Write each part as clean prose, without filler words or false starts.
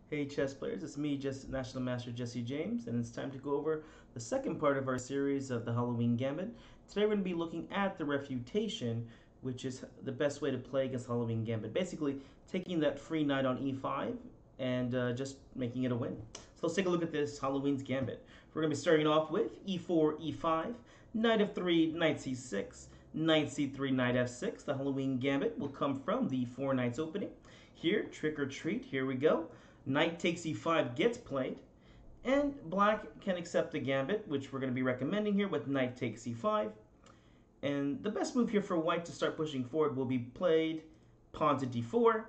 Hey chess players, it's me, National Master Jesse James, and it's time to go over the second part of our series of the Halloween Gambit. Today we're going to be looking at the refutation, which is the best way to play against Halloween Gambit. Basically, taking that free knight on e5 and just making it a win. So let's take a look at this Halloween's Gambit. We're going to be starting off with e4, e5, knight f3, knight c6, knight c3, knight f6. The Halloween Gambit will come from the 4 knights opening. Here, trick or treat, here we go. Knight takes e5 gets played, and black can accept the gambit, which we're going to be recommending here with knight takes e5. And the best move here for white to start pushing forward will be played pawn to d4.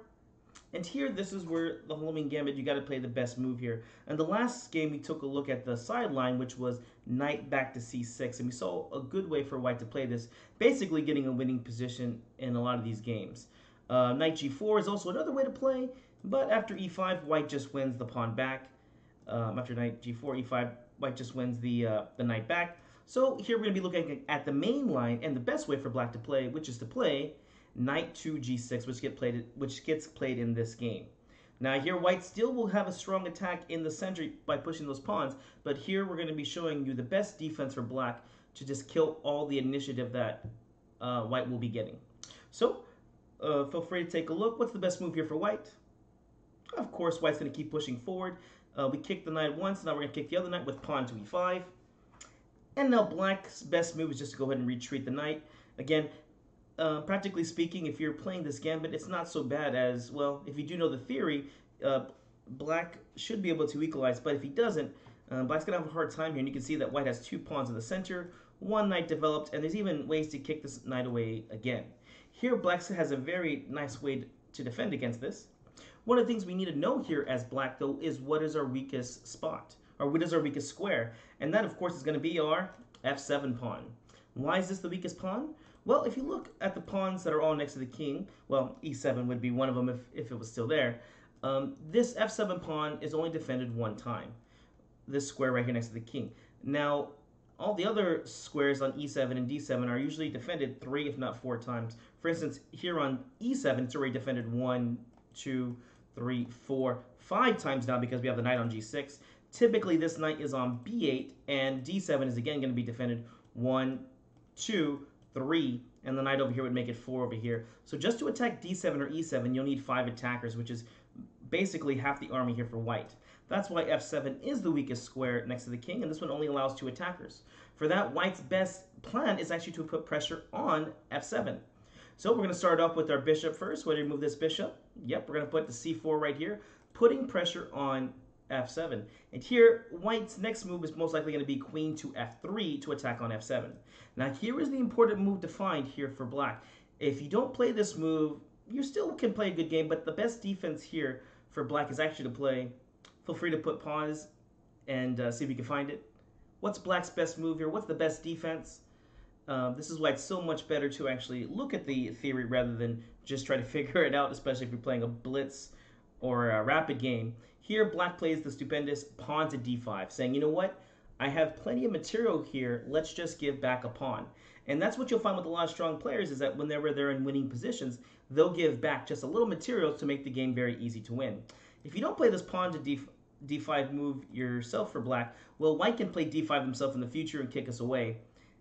And here, this is where the Halloween Gambit, you got to play the best move here. And the last game, we took a look at the sideline, which was knight back to c6. And we saw a good way for white to play this, basically getting a winning position in a lot of these games. Knight g4 is also another way to play, but after e5, white just wins the pawn back. After knight g4, e5, white just wins the knight back. So here we're going to be looking at the main line and the best way for black to play, which is to play knight to g6, which gets played in this game. Now here white still will have a strong attack in the center by pushing those pawns, but here we're going to be showing you the best defense for black to just kill all the initiative that white will be getting. So feel free to take a look. What's the best move here for white? Of course, white's going to keep pushing forward. We kicked the knight once, now we're going to kick the other knight with pawn to e5. And now black's best move is just to go ahead and retreat the knight. Again, practically speaking, if you're playing this gambit, it's not so bad as, well, if you do know the theory, black should be able to equalize, but if he doesn't, black's going to have a hard time here. And you can see that white has 2 pawns in the center, 1 knight developed, and there's even ways to kick this knight away again. Here, black has a very nice way to defend against this. One of the things we need to know here as black, though, is what is our weakest spot, or what is our weakest square, and that, of course, is going to be our f7 pawn. Why is this the weakest pawn? Well, if you look at the pawns that are all next to the king, well, e7 would be one of them if it was still there. This f7 pawn is only defended 1 time, this square right here next to the king. Now, all the other squares on e7 and d7 are usually defended 3, if not 4 times. For instance, here on e7, it's already defended 1, 2, 3, 4, 5 times now because we have the knight on g6. Typically, this knight is on b8, and d7 is again going to be defended 1, 2, 3, and the knight over here would make it 4 over here. So just to attack d7 or e7, you'll need 5 attackers, which is basically half the army here for white. That's why f7 is the weakest square next to the king, and this one only allows 2 attackers. For that, white's best plan is actually to put pressure on f7. So we're going to start off with our bishop first. Where do you move this bishop? Yep, we're going to put the c4 right here, putting pressure on f7. And here, white's next move is most likely going to be queen to f3 to attack on f7. Now here is the important move to find here for black. If you don't play this move, you still can play a good game, but the best defense here for black is actually to play. Feel free to put pause and see if you can find it. What's black's best move here? What's the best defense? This is why it's so much better to actually look at the theory rather than just try to figure it out, especially if you're playing a blitz or a rapid game. Here, black plays the stupendous pawn to d5, saying, you know what? I have plenty of material here. Let's just give back a pawn. And that's what you'll find with a lot of strong players is that whenever they're in winning positions, they'll give back just a little material to make the game very easy to win. If you don't play this pawn to d5 move yourself for black, well, white can play d5 himself in the future and kick us away.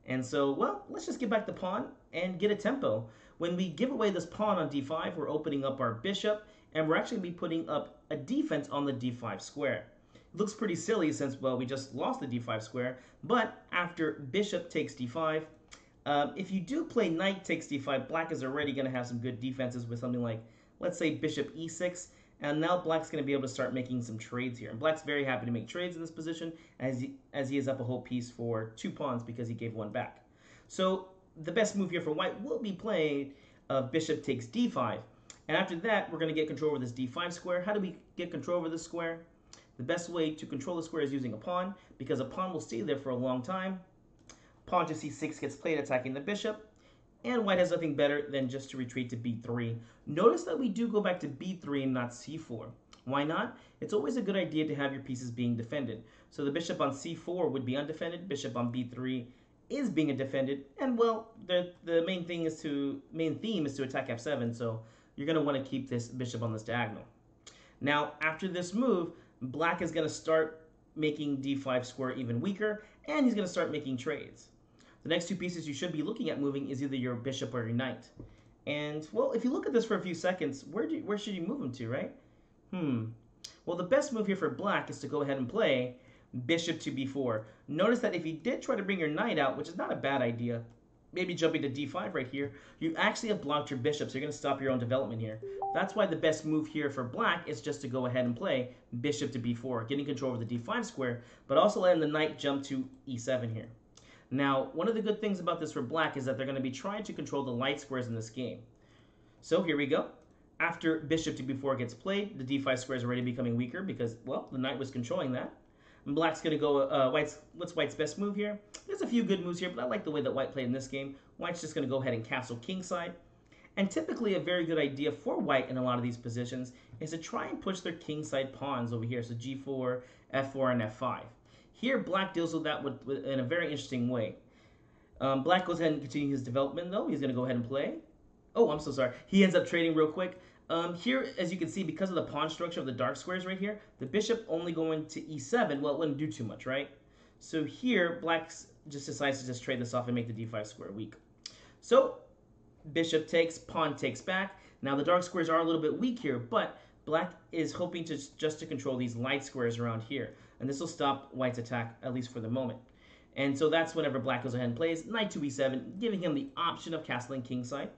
And so, well, let's just give back the pawn and get a tempo. When we give away this pawn on d5, we're opening up our bishop, and we're actually going to be putting up a defense on the d5 square. It looks pretty silly since, well, we just lost the d5 square, but after bishop takes d5, if you do play knight takes d5, black is already going to have some good defenses with something like, let's say, bishop e6, and now black's going to be able to start making some trades here. And black's very happy to make trades in this position as he is up a whole piece for 2 pawns because he gave 1 back. So the best move here for white will be playing bishop takes d5. And after that, we're going to get control over this d5 square. How do we get control over this square? The best way to control the square is using a pawn because a pawn will stay there for a long time. Pawn to c6 gets played attacking the bishop. And white has nothing better than just to retreat to b3. Notice that we do go back to b3 and not c4. Why not? It's always a good idea to have your pieces being defended. So the bishop on c4 would be undefended. Bishop on b3 is being defended. And well, the main theme is to attack f7. So you're going to want to keep this bishop on this diagonal. Now, after this move, black is going to start making d5 square even weaker, and he's going to start making trades. The next two pieces you should be looking at moving is either your bishop or your knight. And, well, if you look at this for a few seconds, where should you move him to, right? Well, the best move here for black is to go ahead and play bishop to b4. Notice that if you did try to bring your knight out, which is not a bad idea, maybe jumping to d5 right here, you actually have blocked your bishop, so you're going to stop your own development here. That's why the best move here for black is just to go ahead and play bishop to b4, getting control over the d5 square, but also letting the knight jump to e7 here. Now, one of the good things about this for black is that they're going to be trying to control the light squares in this game. So here we go. After bishop to b4 gets played, the d5 square is already becoming weaker because, well, the knight was controlling that. And black's going to go, what's white's best move here? There's a few good moves here, but I like the way that white played in this game. White's just going to go ahead and castle kingside. And typically a very good idea for white in a lot of these positions is to try and push their kingside pawns over here. So g4, f4, and f5. Here, black deals with that in a very interesting way. Black goes ahead and continues his development, though. He's going to go ahead and play. Oh, I'm so sorry. He ends up trading real quick. Here, as you can see, because of the pawn structure of the dark squares right here, the bishop only going to e7, well, it wouldn't do too much, right? So here, black just decides to just trade this off and make the d5 square weak. So, bishop takes, pawn takes back. Now, the dark squares are a little bit weak here, but black is hoping just to control these light squares around here. And this will stop white's attack, at least for the moment. And so that's whenever black goes ahead and plays knight to e7, giving him the option of castling kingside.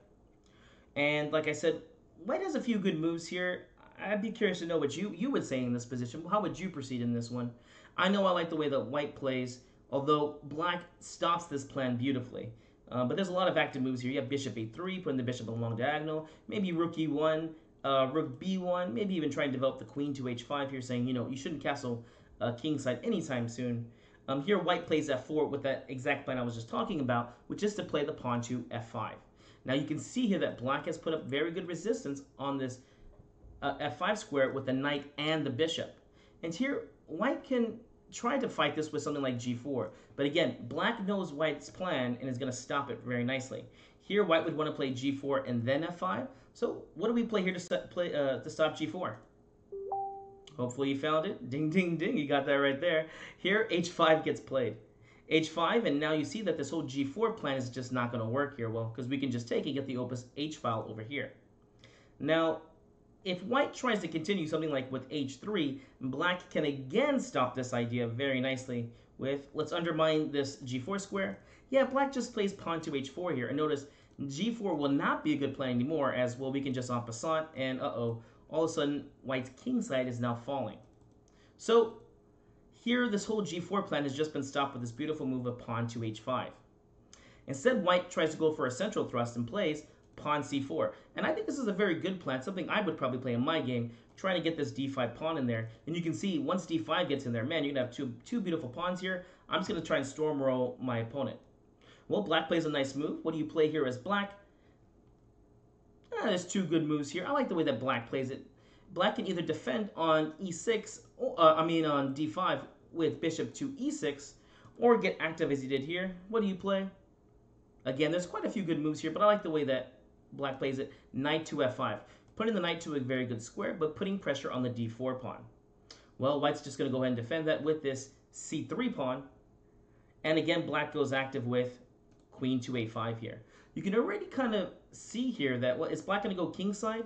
And like I said, white has a few good moves here. I'd be curious to know what you would say in this position. How would you proceed in this one? I know I like the way that white plays, although black stops this plan beautifully. But there's a lot of active moves here. You have bishop a3, putting the bishop on long diagonal. Maybe rook e1, rook b1. Maybe even try and develop the queen to h5 here, saying, you shouldn't castle kingside anytime soon. Here, white plays f4 with that exact plan I was just talking about, which is to play the pawn to f5. Now you can see here that black has put up very good resistance on this f5 square with the knight and the bishop. And here, white can try to fight this with something like g4. But again, black knows white's plan and is going to stop it very nicely. Here, white would want to play g4 and then f5. So what do we play here to stop g4? Hopefully you found it. Ding, ding, ding. You got that right there. Here, h5 gets played. h5, and now you see that this whole g4 plan is just not going to work here. Well, because we can just take and get the opus h file over here. Now, if white tries to continue something like with h3, black can again stop this idea very nicely with, let's undermine this g4 square. Yeah, black just plays pawn to h4 here. And notice, g4 will not be a good plan anymore as, well, we can just en passant, and uh-oh, all of a sudden, white's kingside is now falling. So, here, this whole g4 plan has just been stopped with this beautiful move of pawn to h5. Instead, white tries to go for a central thrust and plays pawn c4. And I think this is a very good plan, something I would probably play in my game, trying to get this d5 pawn in there. And you can see, once d5 gets in there, man, you're going to have two beautiful pawns here. I'm just going to try and storm roll my opponent. Well, black plays a nice move. What do you play here as black? There's two good moves here. I like the way that black plays it. Black can either defend on e6, on d5 with bishop to e6, or get active as he did here. What do you play? Again, there's quite a few good moves here, but I like the way that black plays it. Knight to f5. Putting the knight to a very good square, but putting pressure on the d4 pawn. Well, white's just going to go ahead and defend that with this c3 pawn. And again, black goes active with queen to a5 here. You can already kind of see here that, well, is black going to go kingside?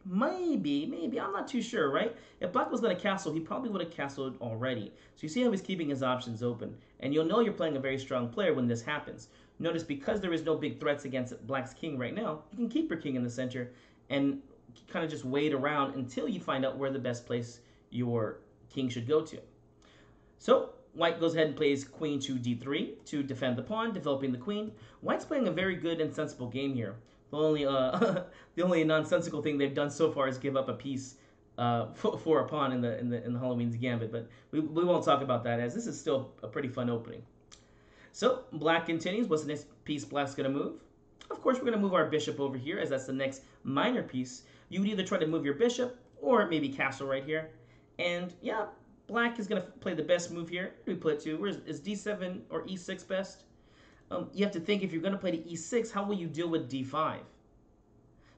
Maybe, I'm not too sure, right? If black was going to castle, he probably would have castled already. So you see how he's keeping his options open. And you'll know you're playing a very strong player when this happens. Notice, because there is no big threats against black's king right now, you can keep your king in the center and kind of just wait around until you find out where the best place your king should go to. So, white goes ahead and plays queen to d3 to defend the pawn, developing the queen. White's playing a very good and sensible game here. The only nonsensical thing they've done so far is give up a piece for a pawn in the Halloween's Gambit, but we won't talk about that, as this is still a pretty fun opening. So black continues. What's the next piece black's going to move? Of course, we're going to move our bishop over here, as that's the next minor piece. You would either try to move your bishop or maybe castle right here. And yeah, black is going to play the best move here. Where do we put it to? Is d7 or e6 best? You have to think, if you're going to play to e6, how will you deal with d5?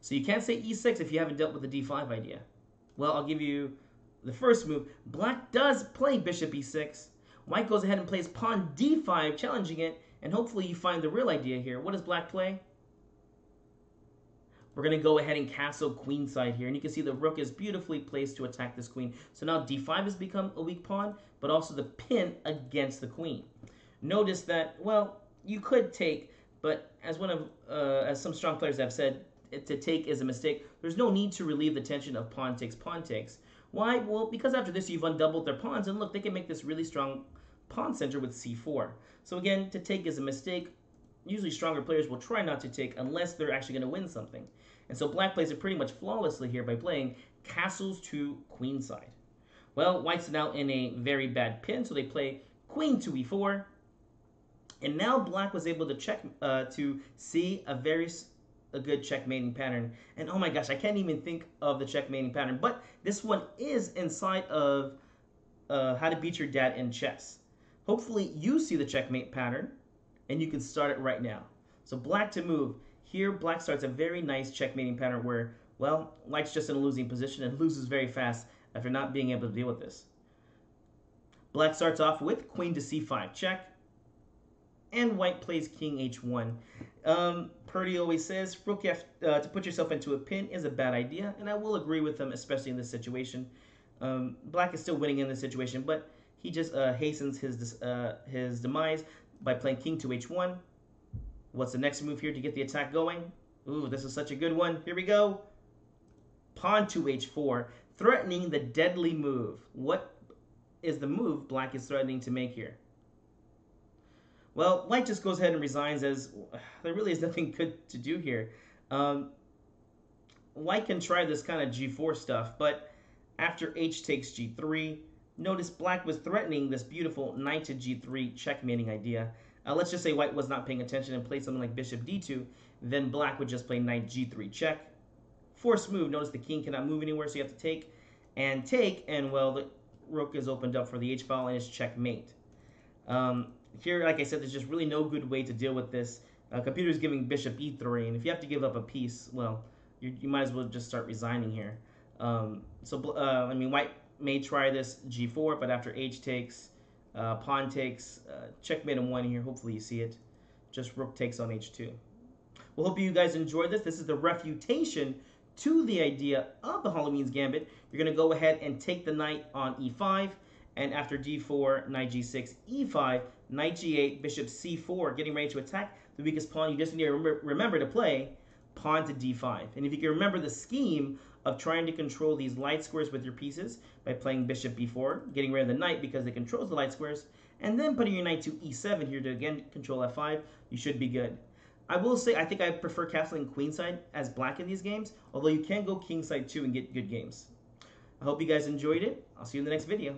So you can't say e6 if you haven't dealt with the d5 idea. Well, I'll give you the first move. Black does play bishop e6. White goes ahead and plays pawn d5, challenging it, and hopefully you find the real idea here. What does black play? We're going to go ahead and castle queenside here, and you can see the rook is beautifully placed to attack this queen. So now d5 has become a weak pawn, but also the pin against the queen. Notice that, well, you could take, but as some strong players have said, to take is a mistake. There's no need to relieve the tension of pawn takes, pawn takes. Why? Well, because after this you've undoubled their pawns, and look, they can make this really strong pawn center with c4. So again, to take is a mistake. Usually stronger players will try not to take unless they're actually going to win something. And so black plays it pretty much flawlessly here by playing castles to queenside. Well, white's now in a very bad pin, so they play queen to e4. And now black was able to check to see a good checkmating pattern. And oh my gosh, I can't even think of the checkmating pattern. But this one is inside of How to Beat Your Dad in Chess. Hopefully you see the checkmate pattern, and you can start it right now. So black to move. Here, black starts a very nice checkmating pattern where, well, white's just in a losing position and loses very fast after not being able to deal with this. Black starts off with queen to c5 check, and white plays king h1. Purdy always says, rook to put yourself into a pin is a bad idea, and I will agree with him, especially in this situation. Black is still winning in this situation, but he just hastens his demise by playing king to h1. What's the next move here to get the attack going? Ooh, this is such a good one. Here we go. Pawn to h4, threatening the deadly move. What is the move black is threatening to make here? Well, white just goes ahead and resigns, as there really is nothing good to do here. White can try this kind of g4 stuff, but after h takes g3, notice black was threatening this beautiful knight to g3 checkmating idea. Let's just say white was not paying attention and played something like bishop d2, then black would just play knight g3 check. Forced move, notice the king cannot move anywhere, so you have to take, and well, the rook is opened up for the h-file and it's checkmate. Here, like I said, there's just really no good way to deal with this. Computer's giving bishop e3, and if you have to give up a piece, well, you might as well just start resigning here. I mean, white may try this g4, but after h takes, pawn takes, checkmate in one here. Hopefully you see it. Just rook takes on h2. Well, hope you guys enjoyed this. This is the refutation to the idea of the Halloween's Gambit. You're going to go ahead and take the knight on e5, and after d4, knight g6, e5, knight g8, bishop c4, getting ready to attack the weakest pawn. You just need to remember to play pawn to d5. And if you can remember the scheme of trying to control these light squares with your pieces by playing bishop b4, getting rid of the knight because it controls the light squares, and then putting your knight to e7 here to again control f5, you should be good. I will say I think I prefer castling queenside as black in these games, although you can go kingside too and get good games. I hope you guys enjoyed it. I'll see you in the next video.